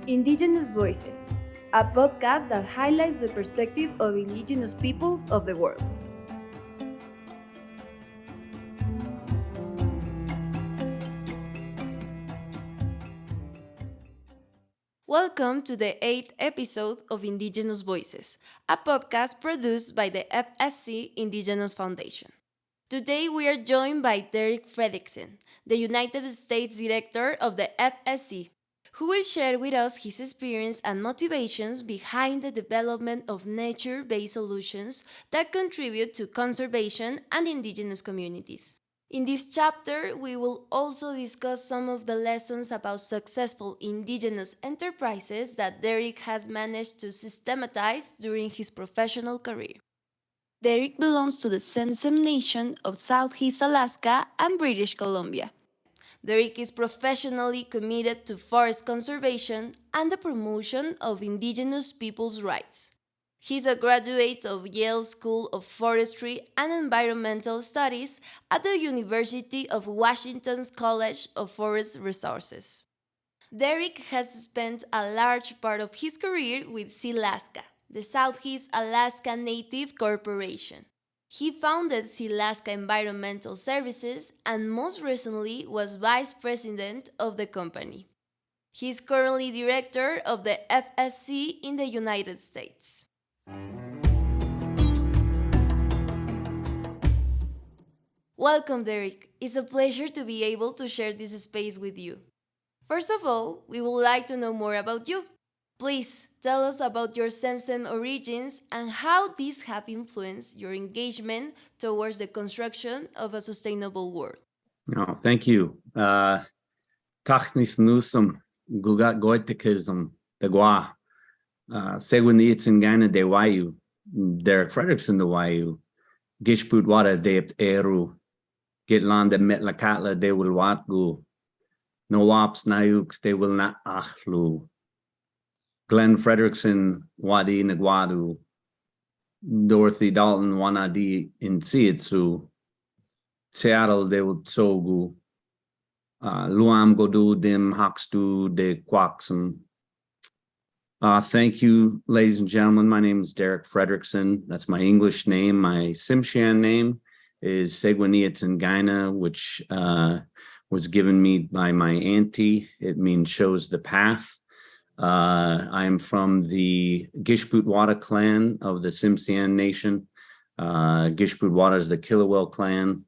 Indigenous Voices, a podcast that highlights the perspective of indigenous peoples of the world. Welcome to the 8th episode of Indigenous Voices, a podcast produced by the FSC Indigenous Foundation. Today we are joined by Derik Frederiksen, the United States Director of the FSC, who will share with us his experience and motivations behind the development of nature-based solutions that contribute to conservation and indigenous communities. In this chapter, we will also discuss some of the lessons about successful indigenous enterprises that Derik has managed to systematize during his professional career. Derik belongs to the Tsm'syen Nation of Southeast Alaska and British Columbia. Derik is professionally committed to forest conservation and the promotion of Indigenous Peoples' rights. He's a graduate of Yale School of Forestry and Environmental Studies at the University of Washington's College of Forest Resources. Derik has spent a large part of his career with Sealaska, the Southeast Alaska Native Corporation. He founded Sealaska Environmental Services and most recently was vice president of the company. He is currently director of the FSC in the United States. Welcome, Derik. It's a pleasure to be able to share this space with you. First of all, we would like to know more about you. Please tell us about your Tsm'syen origins and how these have influenced your engagement towards the construction of a sustainable world. Oh, thank you. Tachnis nusum gugat goitikism the gua. Tsm'syen Gana de wayu. Derik Frederiksen de wayu. Gishput wada dept eru. Gitland de metlakatla de will watgu. No waps nayuks de will not achlu. Glenn Frederiksen wadi nagwadu. Dorothy Dalton wanadi in Sietsu. Seattle de Wutsogu, Luam Godu Dim Hakstu de Quaxum. Thank you, ladies and gentlemen. My name is Derik Frederiksen. That's my English name. My Tsm'syen name is Tsm'syen, which was given me by my auntie. It means shows the path. I am from the Gishputwada clan of the Tsm'syen Nation. Gishputwada is the Killawell clan.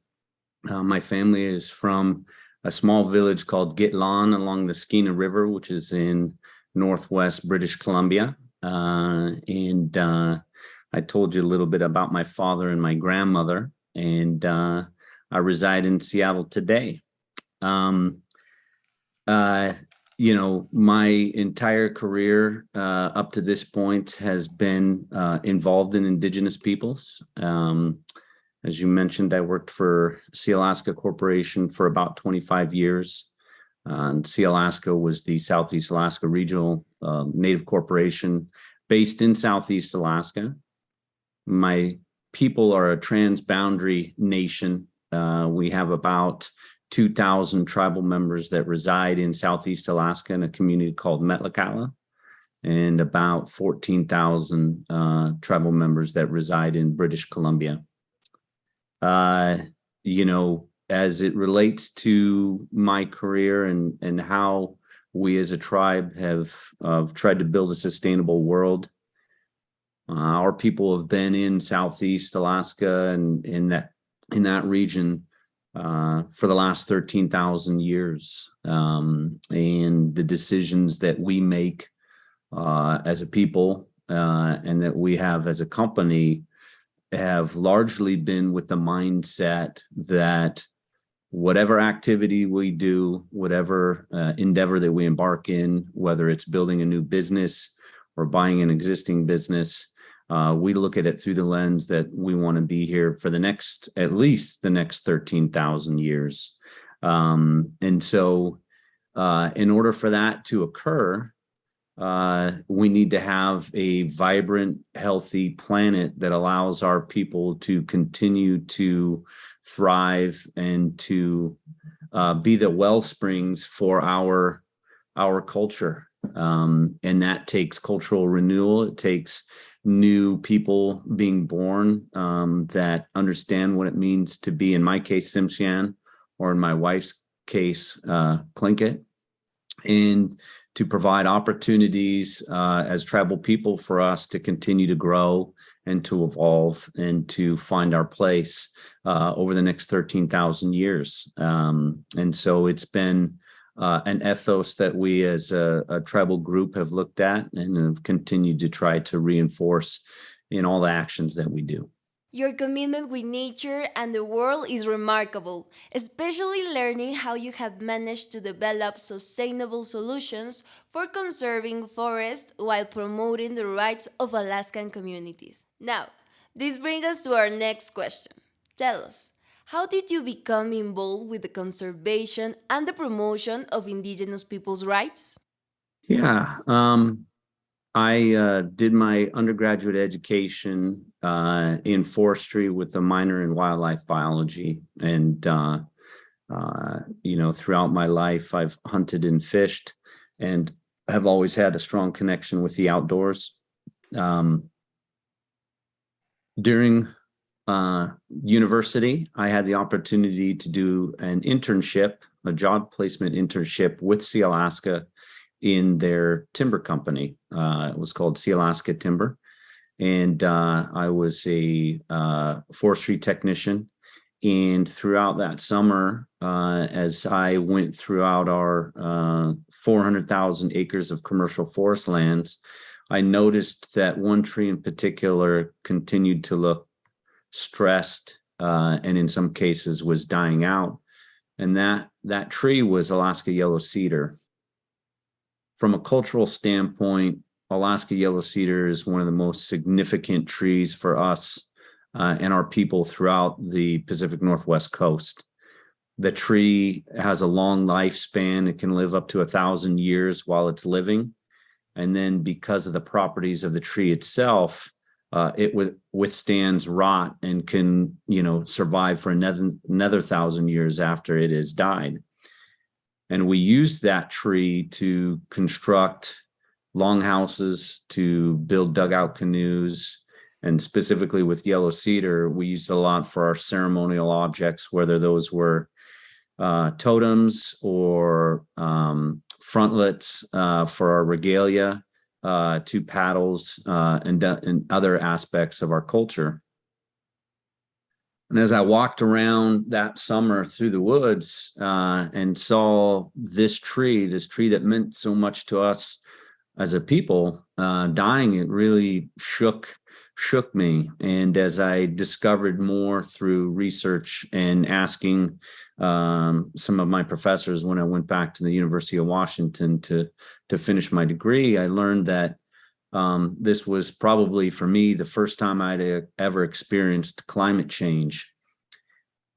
My family is from a small village called Gitlan along the Skeena River, which is in northwest British Columbia. And I told you a little bit about my father and my grandmother, and I reside in Seattle today. My entire career up to this point has been involved in Indigenous peoples. As you mentioned, I worked for Sealaska Corporation for about 25 years. And Sealaska was the Southeast Alaska Regional Native Corporation based in Southeast Alaska. My people are a transboundary nation. We have about 2,000 tribal members that reside in Southeast Alaska in a community called Metlakatla, and about 14,000 tribal members that reside in British Columbia. As it relates to my career and how we as a tribe have tried to build a sustainable world, our people have been in Southeast Alaska and in that region for the last 13,000 years. And the decisions that we make as a people and that we have as a company have largely been with the mindset that whatever activity we do, whatever endeavor that we embark in, whether it's building a new business or buying an existing business, we look at it through the lens that we want to be here for at least the next 13,000 years. And so in order for that to occur, we need to have a vibrant, healthy planet that allows our people to continue to thrive and to be the well springs for our culture. And that takes cultural renewal. It takes new people being born that understand what it means to be, in my case, Tsm'syen, or in my wife's case, Tlingit, and to provide opportunities as tribal people for us to continue to grow and to evolve and to find our place over the next 13,000 years. And so it's been an ethos that we as a tribal group have looked at and have continued to try to reinforce in all the actions that we do. Your commitment with nature and the world is remarkable, especially learning how you have managed to develop sustainable solutions for conserving forests while promoting the rights of Alaskan communities. Now, this brings us to our next question. Tell us, how did you become involved with the conservation and the promotion of Indigenous peoples' rights? Yeah, I did my undergraduate education in forestry with a minor in wildlife biology. And, throughout my life, I've hunted and fished and have always had a strong connection with the outdoors. During university, I had the opportunity to do an internship, a job placement internship with Sealaska in their timber company. It was called Sealaska Timber. And I was a forestry technician. And throughout that summer, as I went throughout our 400,000 acres of commercial forest lands, I noticed that one tree in particular continued to look stressed and in some cases was dying out. And that tree was Alaska yellow cedar. From a cultural standpoint, Alaska yellow cedar is one of the most significant trees for us and our people throughout the Pacific Northwest coast. The tree has a long lifespan. It can live up to 1,000 years while it's living. And then because of the properties of the tree itself, it withstands rot and can, survive for another 1,000 years after it has died. And we used that tree to construct longhouses, to build dugout canoes, and specifically with yellow cedar, we used a lot for our ceremonial objects, whether those were totems or frontlets for our regalia, two paddles, and other aspects of our culture. And as I walked around that summer through the woods and saw this tree that meant so much to us as a people dying, it really shook me. And as I discovered more through research and asking some of my professors when I went back to the University of Washington to finish my degree, I learned that this was probably for me the first time I'd ever experienced climate change.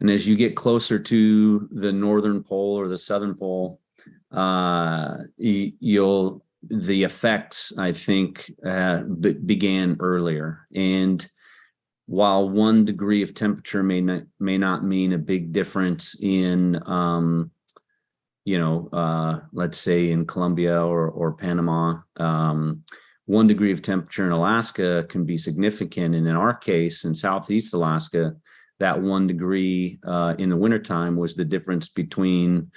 And as you get closer to the northern pole or the southern pole, the effects, I think, began earlier. And while 1 degree of temperature may not mean a big difference in, let's say in Colombia or Panama, 1 degree of temperature in Alaska can be significant. And in our case, in Southeast Alaska, that 1 degree in the wintertime was the difference between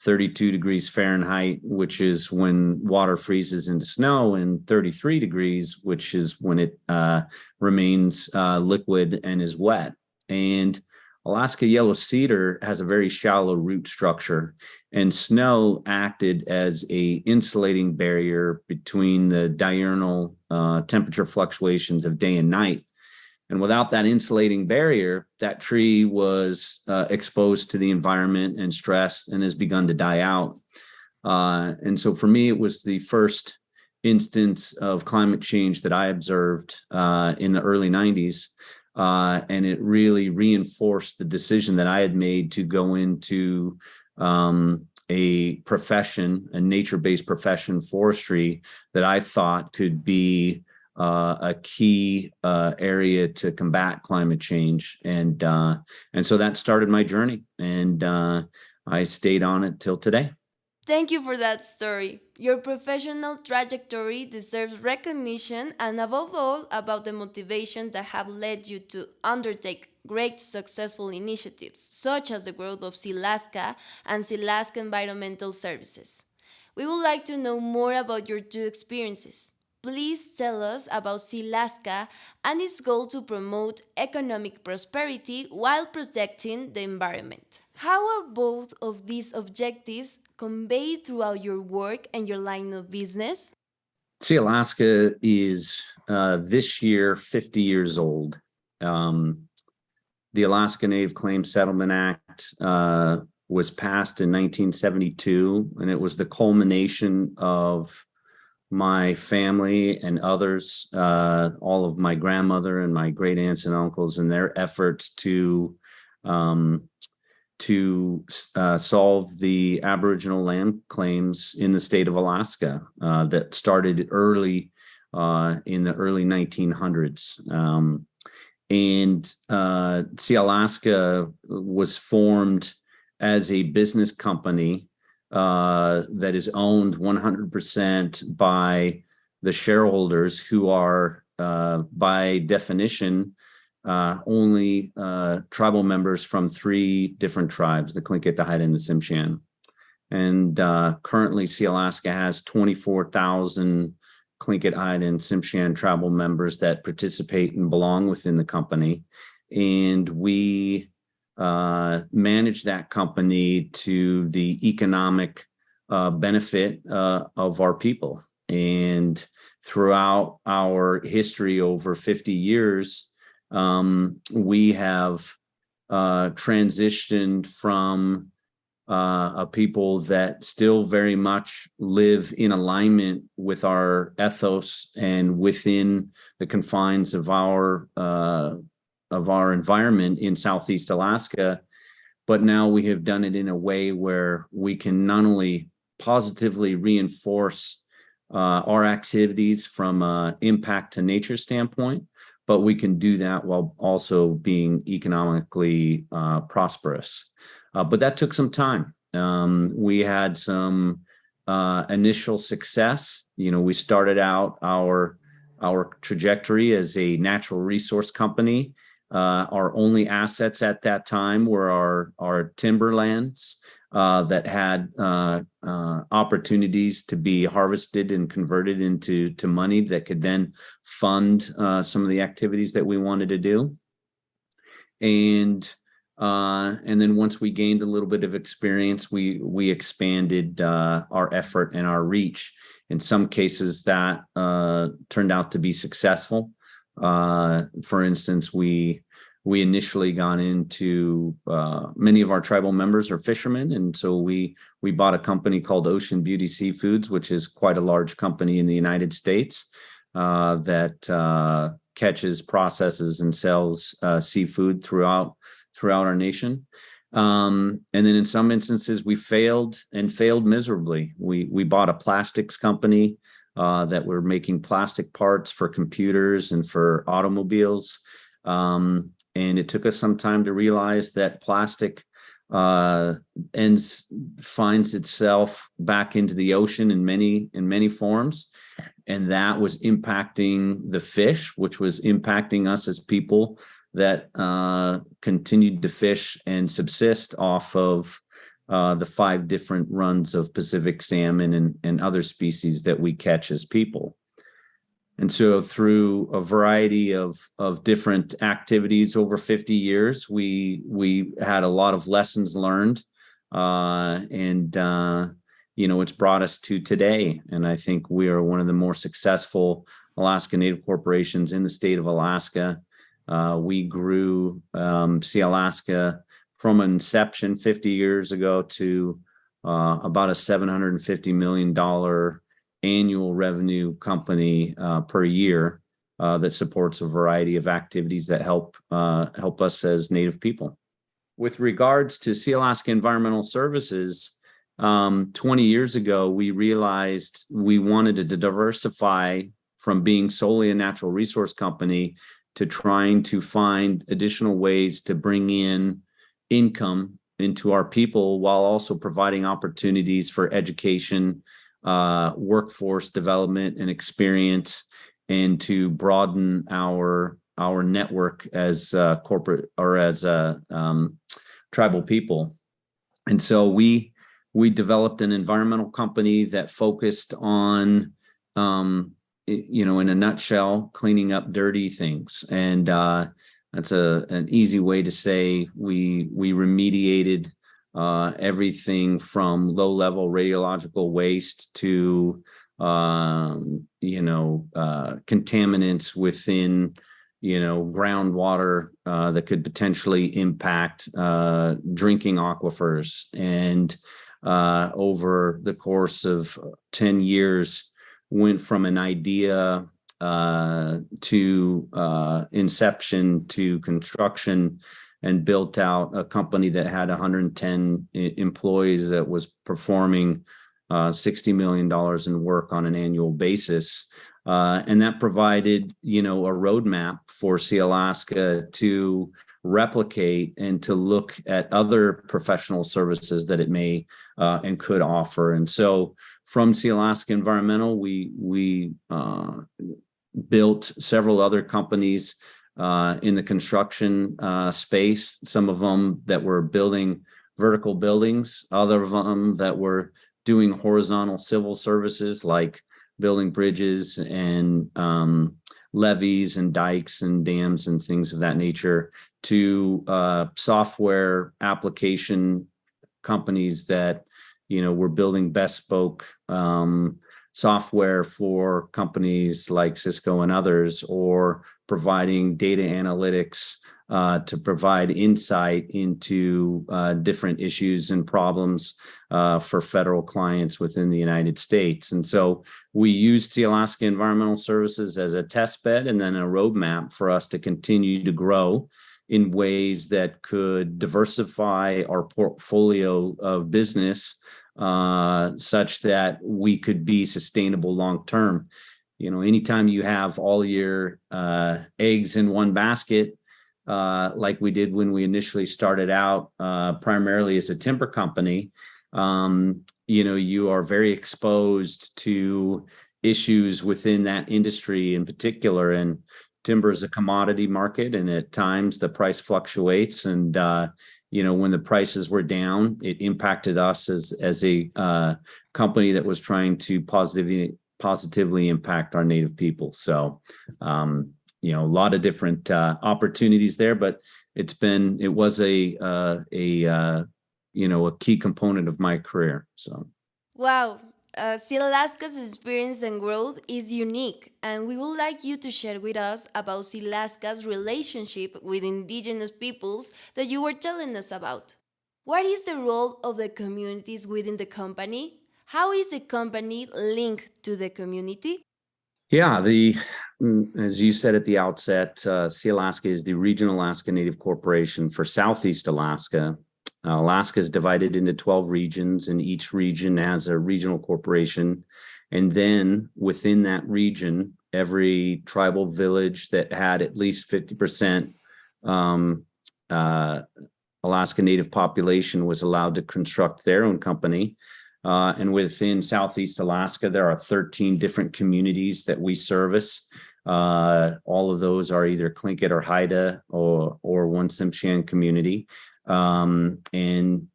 32 degrees Fahrenheit, which is when water freezes into snow, and 33 degrees, which is when it remains liquid and is wet. And Alaska yellow cedar has a very shallow root structure, and snow acted as a insulating barrier between the diurnal temperature fluctuations of day and night. And without that insulating barrier, that tree was exposed to the environment and stress and has begun to die out. And so for me, it was the first instance of climate change that I observed in the early 90s. And it really reinforced the decision that I had made to go into a profession, a nature-based profession, forestry, that I thought could be a key area to combat climate change. And so that started my journey, and I stayed on it till today. Thank you for that story. Your professional trajectory deserves recognition and, above all, about the motivations that have led you to undertake great successful initiatives, such as the growth of Sealaska and Sealaska Environmental Services. We would like to know more about your two experiences. Please tell us about Sealaska and its goal to promote economic prosperity while protecting the environment. How are both of these objectives conveyed throughout your work and your line of business? Sealaska is this year 50 years old. Um, the Alaska Native Claims Settlement Act was passed in 1972, and it was the culmination of my family and others, all of my grandmother and my great aunts and uncles, and their efforts um, to solve the Aboriginal land claims in the state of Alaska that started early in the early 1900s. And Sealaska was formed as a business company that is owned 100% by the shareholders, who are, by definition, only tribal members from three different tribes: the Tlingit, the Haida, and the Tsm'syen. And currently, Sealaska has 24,000 Tlingit, Haida, and Tsm'syen tribal members that participate and belong within the company. And we manage that company to the economic benefit of our people. And throughout our history over 50 years, we have transitioned from a people that still very much live in alignment with our ethos and within the confines of our environment in Southeast Alaska. But now we have done it in a way where we can not only positively reinforce our activities from an impact to nature standpoint, but we can do that while also being economically prosperous. But that took some time. We had some initial success. We started out our trajectory as a natural resource company. Our only assets at that time were our timberlands that had opportunities to be harvested and converted into money that could then fund some of the activities that we wanted to do. And then once we gained a little bit of experience, we expanded our effort and our reach. In some cases, that turned out to be successful. For instance, we initially gone into many of our tribal members are fishermen, and so we bought a company called Ocean Beauty Seafoods, which is quite a large company in the United States that catches, processes, and sells seafood throughout our nation. And then in some instances, we failed miserably. We bought a plastics company that were making plastic parts for computers and for automobiles. And it took us some time to realize that plastic finds itself back into the ocean in many forms. And that was impacting the fish, which was impacting us as people that continued to fish and subsist off of the 5 different runs of Pacific salmon and other species that we catch as people. And so through a variety of different activities over 50 years, we had a lot of lessons learned, and it's brought us to today. And I think we are one of the more successful Alaska Native corporations in the state of Alaska. We grew Sealaska from inception 50 years ago to about a $750 million annual revenue company per year that supports a variety of activities that help us as Native people. With regards to Sealaska Environmental Services, 20 years ago, we realized we wanted to diversify from being solely a natural resource company to trying to find additional ways to bring in income into our people while also providing opportunities for education, workforce development and experience, and to broaden our network as corporate or as tribal people. And so we developed an environmental company that focused on, in a nutshell, cleaning up dirty things. And that's an easy way to say we remediated everything from low-level radiological waste to contaminants within groundwater that could potentially impact drinking aquifers. And over the course of 10 years, went from an idea to inception to construction, and built out a company that had 110 employees that was performing $60 million in work on an annual basis. And that provided, a roadmap for Sealaska to replicate and to look at other professional services that it may and could offer. And so from Sealaska Environmental, we built several other companies in the construction space, some of them that were building vertical buildings, other of them that were doing horizontal civil services like building bridges and levees and dikes and dams and things of that nature, to software application companies that were building bespoke software for companies like Cisco and others, or providing data analytics to provide insight into different issues and problems for federal clients within the United States. And so we used Sealaska Environmental Services as a test bed and then a roadmap for us to continue to grow in ways that could diversify our portfolio of business such that we could be sustainable long term. Anytime you have all your eggs in one basket, like we did when we initially started out, primarily as a timber company, you are very exposed to issues within that industry in particular. And timber is a commodity market, and at times the price fluctuates. And when the prices were down, it impacted us as a company that was trying to positively impact our Native people. So, a lot of different opportunities there, but it was a key component of my career. So, Wow, Sealaska's experience and growth is unique, and we would like you to share with us about Sealaska's relationship with Indigenous peoples that you were telling us about. What is the role of the communities within the company? How is the company linked to the community? yeah, as you said at the outset, Sealaska is the regional Alaska Native Corporation for Southeast Alaska. Alaska is divided into 12 regions, and each region has a regional corporation. And then within that region, every tribal village that had at least 50% Alaska Native population was allowed to construct their own company. And within Southeast Alaska, there are 13 different communities that we service. All of those are either Tlingit or Haida or one Tsm'syen community. And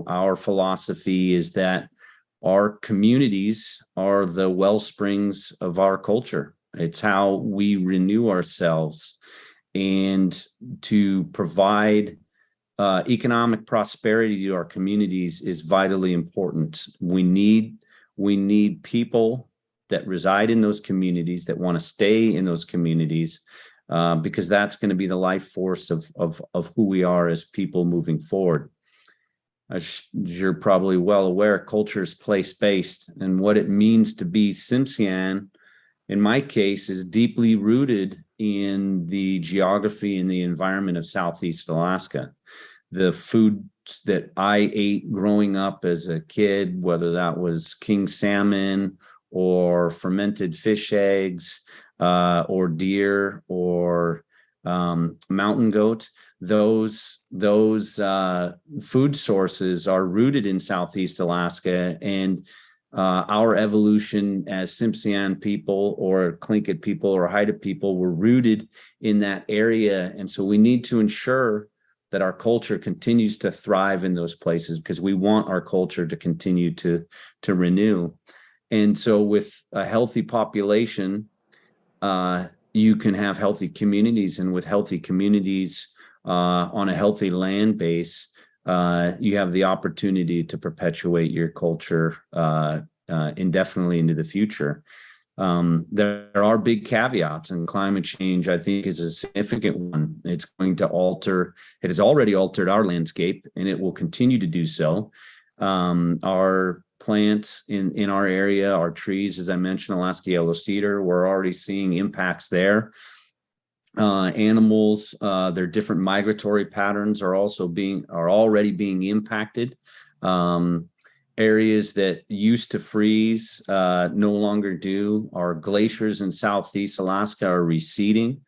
our philosophy is that our communities are the well springs of our culture. It's how we renew ourselves, and to provide economic prosperity to our communities is vitally important. We need people that reside in those communities, that want to stay in those communities, because that's going to be the life force of who we are as people moving forward. As you're probably well aware, culture is place-based, and what it means to be Tsm'syen, in my case, is deeply rooted in the geography and the environment of Southeast Alaska. The foods that I ate growing up as a kid, whether that was king salmon or fermented fish eggs, or deer or mountain goat, those food sources are rooted in Southeast Alaska, and our evolution as Tsm'syen people or Tlingit people or Haida people were rooted in that area. And so we need to ensure that our culture continues to thrive in those places, because we want our culture to continue to renew. And so with a healthy population, you can have healthy communities, and with healthy communities on a healthy land base, you have the opportunity to perpetuate your culture indefinitely into the future. There are big caveats, and climate change, I think, is a significant one. It's going to alter, it has already altered our landscape, and it will continue to do so. Our plants in our area, our trees, as I mentioned, Alaska yellow cedar, we're already seeing impacts there. Animals, their different migratory patterns are already being impacted. Areas that used to freeze no longer do. Our glaciers in Southeast Alaska are receding.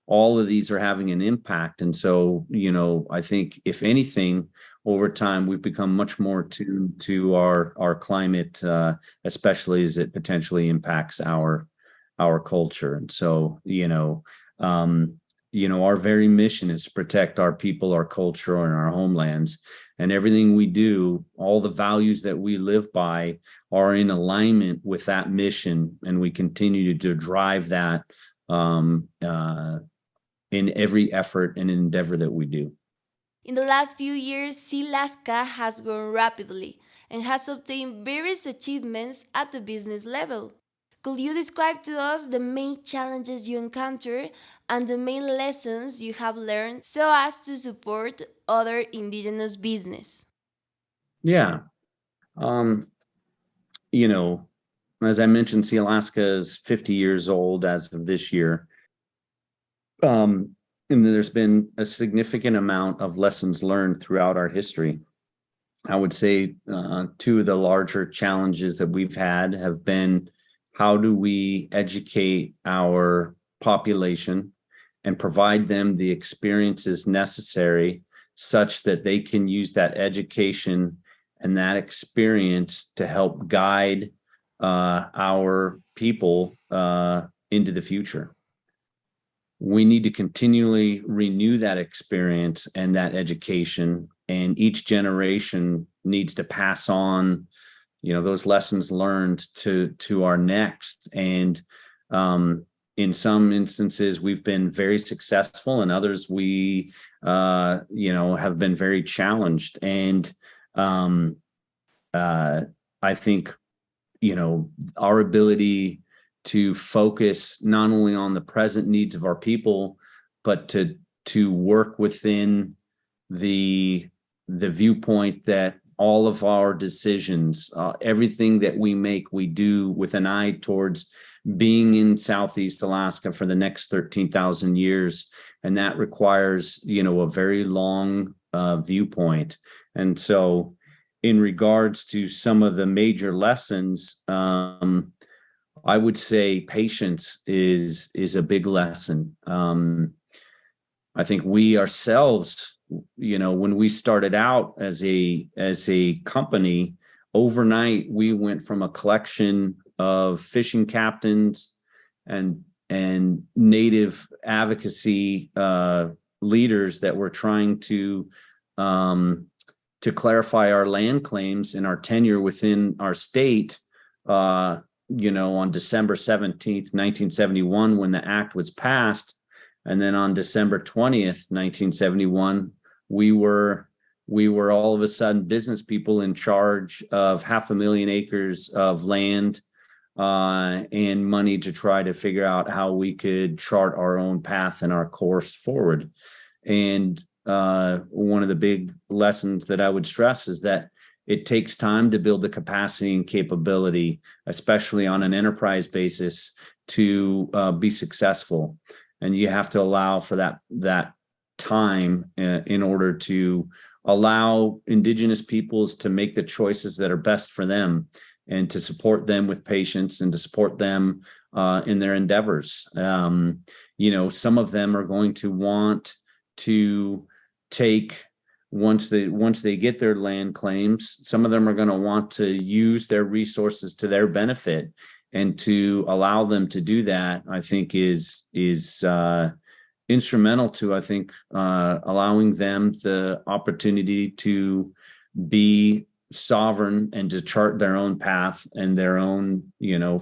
All of these are having an impact. And so, I think if anything, over time, we've become much more tuned to our climate, especially as it potentially impacts our culture. And so, our very mission is to protect our people, our culture, and our homelands. And everything we do, all the values that we live by, are in alignment with that mission. And we continue to drive that in every effort and endeavor that we do. In the last few years, Sealaska has grown rapidly and has obtained various achievements at the business level. Could you describe to us the main challenges you encounter and the main lessons you have learned so as to support other Indigenous business? Yeah. As I mentioned, Sealaska is 50 years old as of this year. And there's been a significant amount of lessons learned throughout our history. I would say two of the larger challenges that we've had have been, how do we educate our population and provide them the experiences necessary such that they can use that education and that experience to help guide our people into the future. We need to continually renew that experience and that education, and each generation needs to pass on, those lessons learned to our next. And in some instances, we've been very successful, and others we, have been very challenged. And I think, our ability to focus not only on the present needs of our people, but to work within the viewpoint that all of our decisions, everything that we make, we do with an eye towards being in Southeast Alaska for the next 13,000 years. And that requires, a very long viewpoint. And so in regards to some of the major lessons, I would say patience is a big lesson. I think we ourselves, when we started out as a company, overnight we went from a collection of fishing captains and native advocacy leaders that were trying to clarify our land claims and our tenure within our state. On December 17th, 1971, when the act was passed. And then on December 20th, 1971, we were all of a sudden business people in charge of 500,000 acres of land and money to try to figure out how we could chart our own path and our course forward. And one of the big lessons that I would stress is that it takes time to build the capacity and capability, especially on an enterprise basis, to be successful. And you have to allow for that time in order to allow Indigenous peoples to make the choices that are best for them, and to support them with patience and to support them in their endeavors. Some of them are going to want to take once they get their land claims, some of them are going to want to use their resources to their benefit, and to allow them to do that, I think is instrumental to, I think, allowing them the opportunity to be sovereign and to chart their own path and their own,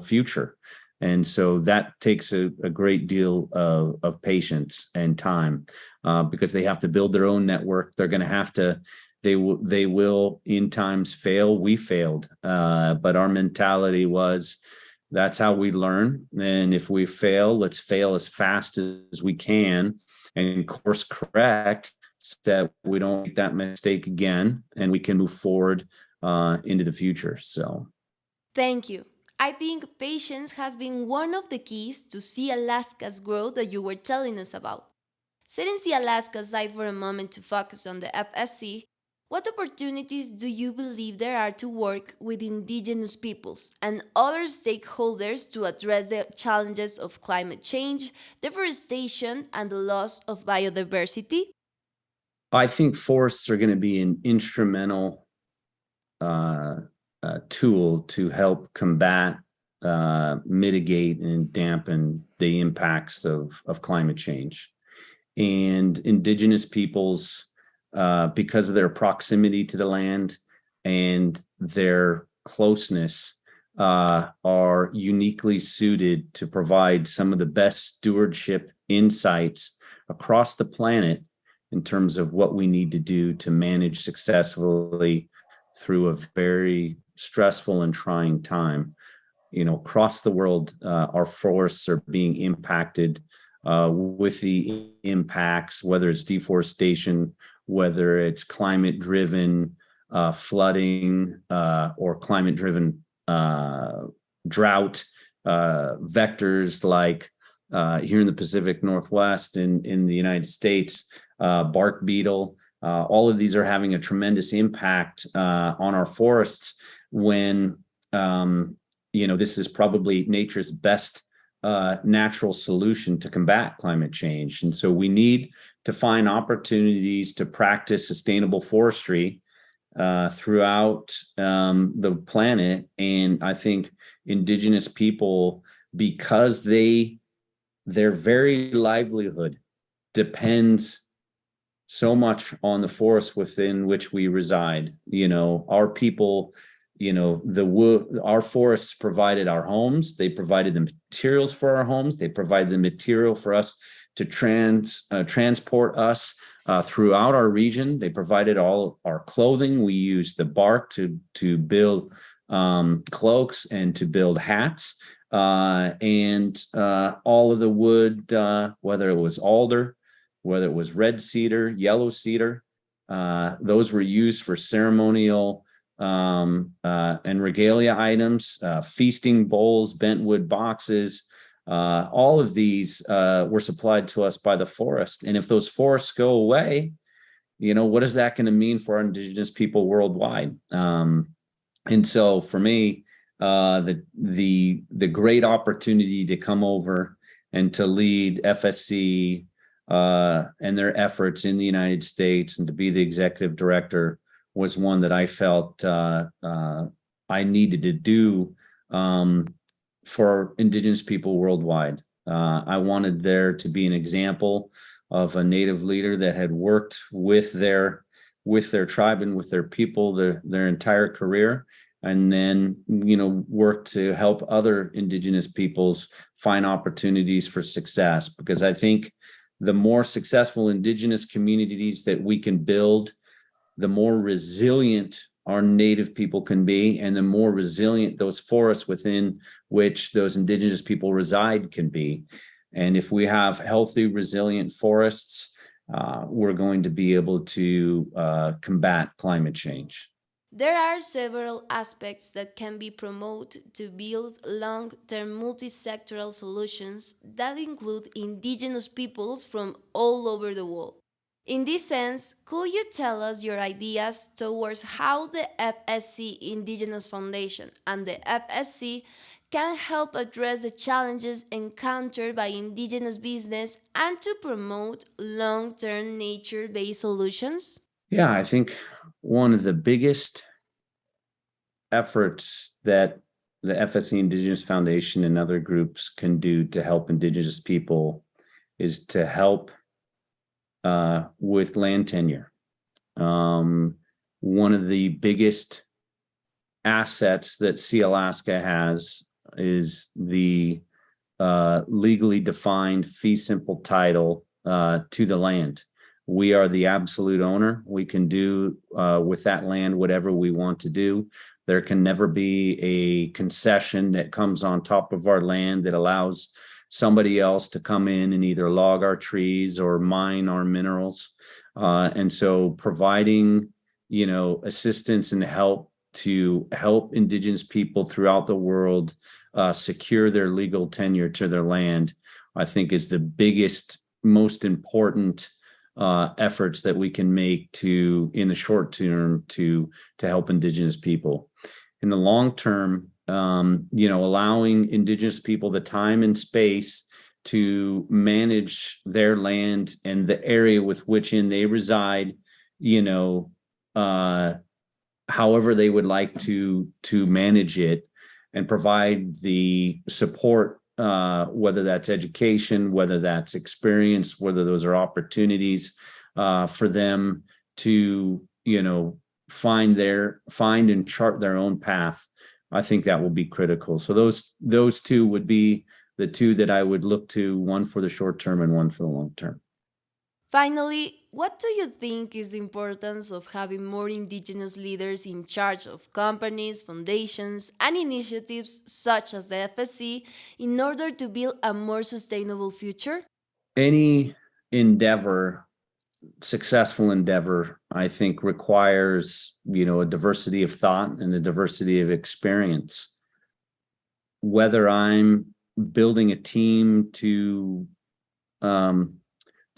future. And so that takes a great deal of patience and time, because they have to build their own network. They're going to have to, they will in times fail. We failed, but our mentality was, that's how we learn. And if we fail, let's fail as fast as we can and course correct, so that we don't make that mistake again and we can move forward into the future. So Thank you. I think patience has been one of the keys to see Alaska's growth that you were telling us about. Setting Sealaska aside for a moment to focus on the FSC, what opportunities do you believe there are to work with Indigenous peoples and other stakeholders to address the challenges of climate change, deforestation, and the loss of biodiversity? I think forests are going to be an instrumental uh, tool to help combat, mitigate, and dampen the impacts of climate change. And Indigenous peoples, because of their proximity to the land and their closeness, are uniquely suited to provide some of the best stewardship insights across the planet in terms of what we need to do to manage successfully through a very stressful and trying time. Across the world, our forests are being impacted with the impacts, whether it's deforestation, whether it's climate driven flooding, or climate driven drought, vectors like here in the Pacific Northwest in the United States, bark beetle. All of these are having a tremendous impact on our forests when, this is probably nature's best natural solution to combat climate change. And so we need to find opportunities to practice sustainable forestry throughout the planet. And I think Indigenous people, because their very livelihood depends so much on the forest within which we reside. Our people, the wood, our forests provided our homes. They provided the materials for our homes. They provided the material for us to transport us throughout our region. They provided all our clothing. We used the bark to build cloaks and to build hats, and all of the wood, whether it was alder, whether it was red cedar, yellow cedar, those were used for ceremonial and regalia items, feasting bowls, bent wood boxes. All of these were supplied to us by the forest. And if those forests go away, what is that going to mean for our Indigenous people worldwide? And so for me, the great opportunity to come over and to lead FSC and their efforts in the United States and to be the executive director was one that I felt I needed to do for Indigenous people worldwide. I wanted there to be an example of a Native leader that had worked with their tribe and with their people their entire career, and then work to help other Indigenous peoples find opportunities for success. Because I think the more successful Indigenous communities that we can build, the more resilient our Native people can be, and the more resilient those forests within which those Indigenous people reside can be. And if we have healthy, resilient forests, we're going to be able to combat climate change. There are several aspects that can be promoted to build long term multi-sectoral solutions that include Indigenous peoples from all over the world. In this sense, could you tell us your ideas towards how the FSC Indigenous Foundation and the FSC can help address the challenges encountered by indigenous business and to promote long term nature based solutions? Yeah, I think one of the biggest efforts that the FSC Indigenous Foundation and other groups can do to help Indigenous people is to help with land tenure. One of the biggest assets that Sealaska has is the legally defined fee simple title to the land. We are the absolute owner. We can do with that land whatever we want to do. There can never be a concession that comes on top of our land that allows somebody else to come in and either log our trees or mine our minerals. And so providing, assistance and help to help Indigenous people throughout the world secure their legal tenure to their land, I think is the biggest, most important efforts that we can make in the short term to help Indigenous people. In the long term, allowing Indigenous people the time and space to manage their land and the area with which they reside, however they would like to manage it, and provide the support, whether that's education, whether that's experience, whether those are opportunities for them to, find and chart their own path. I think that will be critical. So those two would be the two that I would look to, one for the short term and one for the long term. Finally, what do you think is the importance of having more Indigenous leaders in charge of companies, foundations, and initiatives such as the FSC in order to build a more sustainable future? Any successful endeavor, I think, requires, a diversity of thought and a diversity of experience. Whether I'm building a team to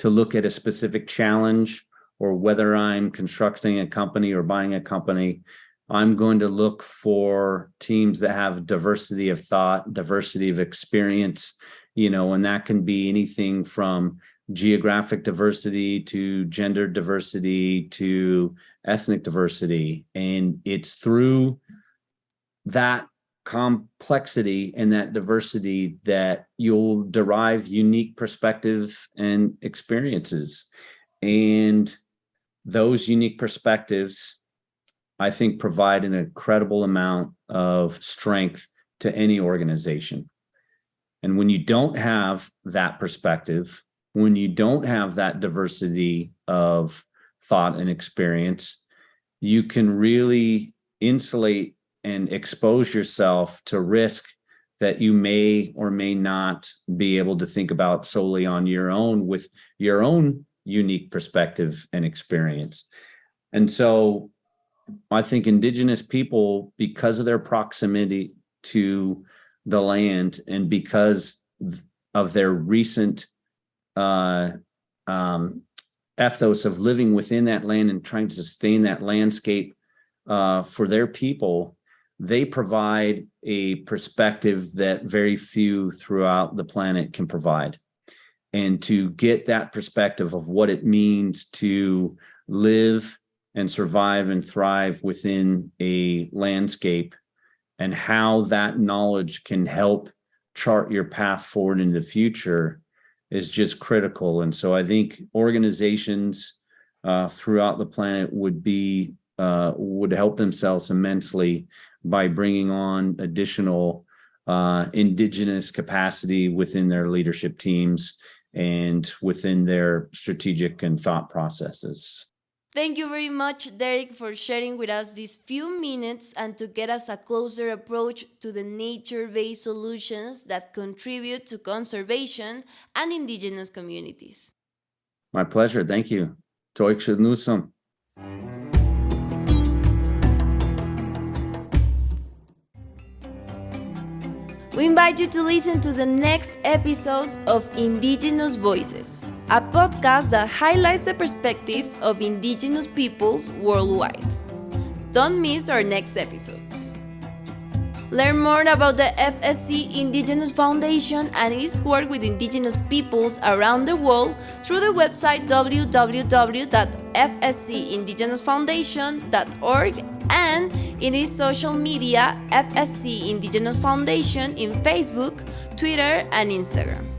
look at a specific challenge, or whether I'm constructing a company or buying a company, I'm going to look for teams that have diversity of thought, diversity of experience, and that can be anything from geographic diversity to gender diversity to ethnic diversity. And it's through that complexity and that diversity that you'll derive unique perspective and experiences. And those unique perspectives, I think, provide an incredible amount of strength to any organization. And when you don't have that perspective, when you don't have that diversity of thought and experience, you can really insulate and expose yourself to risk that you may or may not be able to think about solely on your own with your own unique perspective and experience. And so I think Indigenous people, because of their proximity to the land and because of their recent ethos of living within that land and trying to sustain that landscape for their people, they provide a perspective that very few throughout the planet can provide. And to get that perspective of what it means to live and survive and thrive within a landscape, and how that knowledge can help chart your path forward in the future, is just critical. And so I think organizations throughout the planet would help themselves immensely by bringing on additional Indigenous capacity within their leadership teams and within their strategic and thought processes. Thank you very much, Derik, for sharing with us these few minutes and to get us a closer approach to the nature based solutions that contribute to conservation and Indigenous communities. My pleasure. Thank you. Toik Shudnusum. We invite you to listen to the next episodes of Indigenous Voices. a podcast that highlights the perspectives of Indigenous peoples worldwide. Don't miss our next episodes. Learn more about the FSC Indigenous Foundation and its work with Indigenous peoples around the world through the website www.fscindigenousfoundation.org and in its social media FSC Indigenous Foundation in Facebook, Twitter, and Instagram.